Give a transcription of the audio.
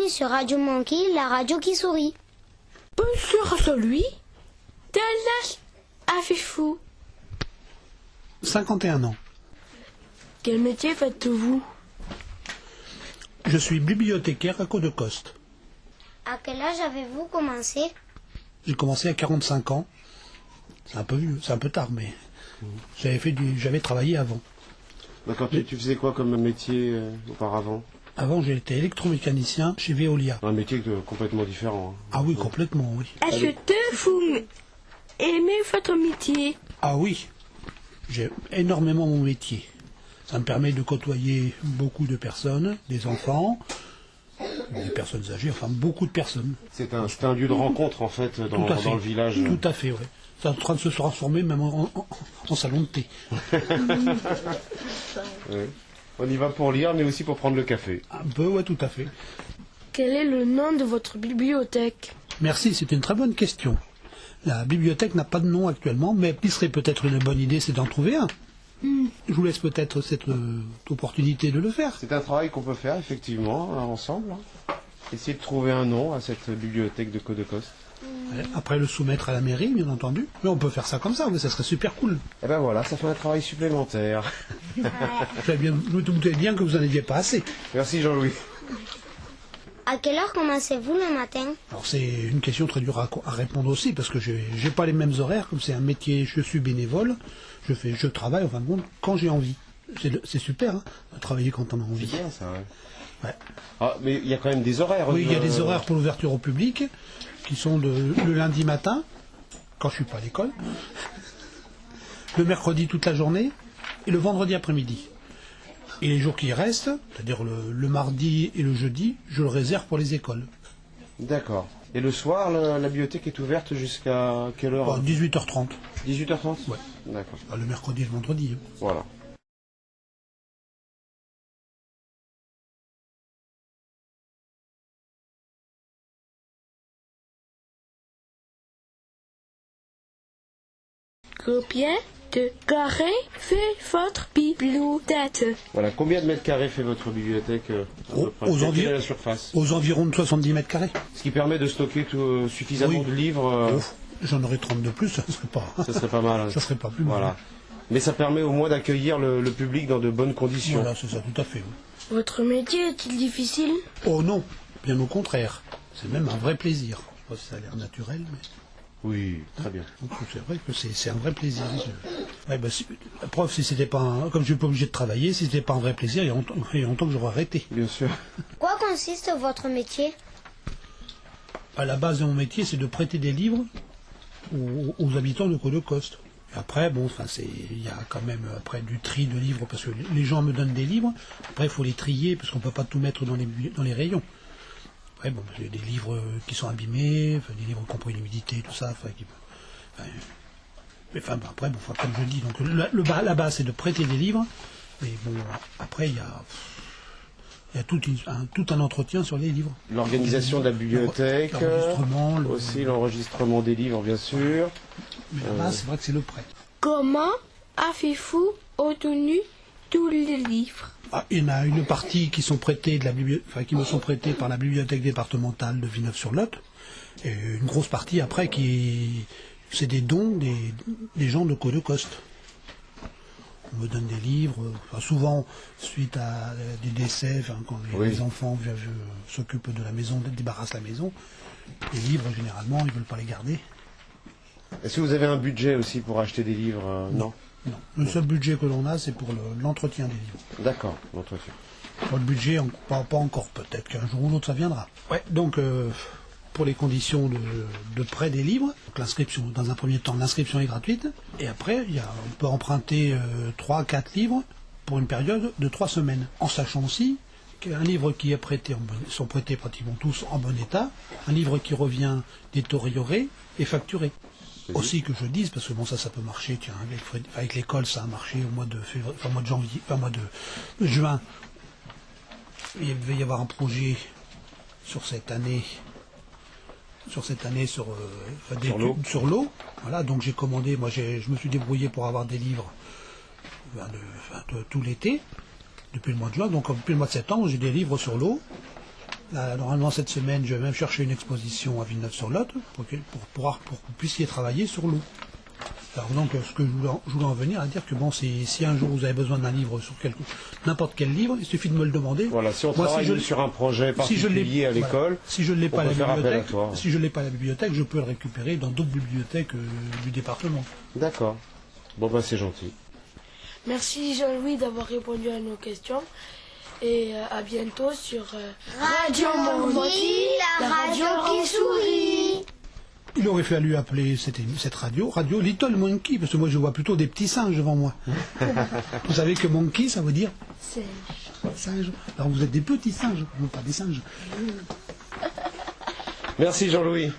bienvenue sur Radio Monkey, la radio qui sourit. Bonjour à celui. Quel âge avez-vous? 51 ans. Quel métier faites-vous? Je suis bibliothécaire à Côte-de-Coste. À quel âge avez-vous commencé? J'ai commencé à 45 ans. C'est un peu tard, mais j'avais travaillé avant. D'accord, tu faisais quoi comme métier auparavant? Avant, j'ai été électromécanicien chez Veolia. Un métier complètement différent. Hein. Ah oui, complètement, oui. Est-ce que vous aimez votre métier? Ah oui, j'ai énormément mon métier. Ça me permet de côtoyer beaucoup de personnes, des enfants, des personnes âgées, enfin beaucoup de personnes. C'est un lieu de rencontre en fait dans le village. Tout à fait, oui. C'est en train de se transformer même en salon de thé. Ouais. On y va pour lire, mais aussi pour prendre le café. Un peu, ouais, tout à fait. Quel est le nom de votre bibliothèque? Merci, c'est une très bonne question. La bibliothèque n'a pas de nom actuellement, mais ce qui serait peut-être une bonne idée, c'est d'en trouver un. Je vous laisse peut-être cette opportunité de le faire. C'est un travail qu'on peut faire effectivement ensemble. Hein. Essayer de trouver un nom à cette bibliothèque de Côte-de-Coste. Après le soumettre à la mairie, bien entendu. Mais on peut faire ça comme ça, oui, ça serait super cool. Et ben voilà, ça fait un travail supplémentaire. Vous vous doutez bien que vous n'en aviez pas assez. Merci Jean-Louis. À quelle heure commencez-vous le matin? Alors c'est une question très dure à répondre aussi, parce que j'ai pas les mêmes horaires, comme c'est un métier, je suis bénévole, je travaille en fin de compte quand j'ai envie. C'est super, hein, de travailler quand on a envie. C'est bien ça, ouais. Ouais. Ah, mais il y a quand même des horaires. Oui, il y a des horaires pour l'ouverture au public, qui sont le lundi matin, quand je suis pas à l'école, le mercredi toute la journée, et le vendredi après-midi. Et les jours qui restent, c'est-à-dire le mardi et le jeudi, je le réserve pour les écoles. D'accord. Et le soir, la bibliothèque est ouverte jusqu'à quelle heure? 18h30. 18h30. Ouais. D'accord. Le mercredi et le vendredi. Voilà. Combien de carrés fait votre bibliothèque? Voilà. Combien de mètres carrés fait votre bibliothèque à peu près? Quelle est la surface? Aux environs de 70 mètres carrés. Ce qui permet de stocker suffisamment de livres. J'en aurais 30 de plus, ça serait pas mal. Hein. Ça serait pas plus mal. Voilà. Mais ça permet au moins d'accueillir le public dans de bonnes conditions. Voilà, c'est ça, tout à fait. Oui. Votre métier est-il difficile? Oh non, bien au contraire. C'est même un vrai plaisir. Je sais pas si ça a l'air naturel, mais... Oui, très bien. Donc, c'est vrai que c'est un vrai plaisir. Ouais, la preuve, si c'était pas comme je suis pas obligé de travailler, si c'était pas un vrai plaisir, il y a longtemps que j'aurais arrêté. Bien sûr. Quoi consiste votre métier? À la base de mon métier, c'est de prêter des livres aux habitants de Côte-de-Coste. Après, il y a quand même après du tri de livres, parce que les gens me donnent des livres. Après, il faut les trier, parce qu'on peut pas tout mettre dans les rayons. Après, j'ai des livres qui sont abîmés, des livres qui ont pris l'humidité, tout ça. Après, comme je dis, donc la base, c'est de prêter des livres. Mais bon, après, il y a tout un entretien sur les livres. L'organisation de la bibliothèque, l'enregistrement des livres, bien sûr. Mais la base, c'est vrai que c'est le prêt. Comment avez-vous obtenu tous les livres? Il y en a une partie qui sont prêtées qui me sont prêtées par la bibliothèque départementale de Villeneuve-sur-Lot, et une grosse partie après c'est des dons des gens de Côte-de-Coste. On me donne des livres, souvent suite à des décès, quand les enfants s'occupent de la maison, débarrassent la maison, les livres généralement ils veulent pas les garder. Est-ce que vous avez un budget aussi pour acheter des livres? Non. Non, le seul budget que l'on a, c'est pour l'entretien des livres. D'accord, l'entretien. Pour le budget, pas encore, peut-être qu'un jour ou l'autre ça viendra. Ouais, donc pour les conditions de prêt des livres, donc l'inscription, dans un premier temps, l'inscription est gratuite, et après, on peut emprunter 3 à 4 livres pour une période de 3 semaines, en sachant aussi qu'un livre qui est prêté, sont prêtés pratiquement tous en bon état, un livre qui revient détérioré est facturé. Aussi que je dise, parce que ça peut marcher, tiens, avec l'école ça a marché au mois de juin. Il va y avoir un projet sur cette année sur l'eau. Voilà, donc j'ai commandé, je me suis débrouillé pour avoir des livres de tout l'été, depuis le mois de juin, donc depuis le mois de septembre, j'ai des livres sur l'eau. Là, normalement, cette semaine, je vais même chercher une exposition à Villeneuve-sur-Lot pour que vous puissiez travailler sur l'eau. Alors donc, ce que je voulais en venir à dire que bon, si un jour vous avez besoin d'un livre sur n'importe quel livre, il suffit de me le demander. Voilà, si on travaille sur un projet particulier à l'école, si je ne l'ai pas à la bibliothèque, toi. si je l'ai pas à la bibliothèque, je peux le récupérer dans d'autres bibliothèques du département. D'accord. Bon ben c'est gentil. Merci Jean-Louis d'avoir répondu à nos questions. Et à bientôt sur Radio Mondi, la radio qui sourit. Il aurait fallu appeler cette radio Little Monkey, parce que moi je vois plutôt des petits singes devant moi. Vous savez que monkey, ça veut dire singe. Alors vous êtes des petits singes, non pas des singes. Merci Jean-Louis.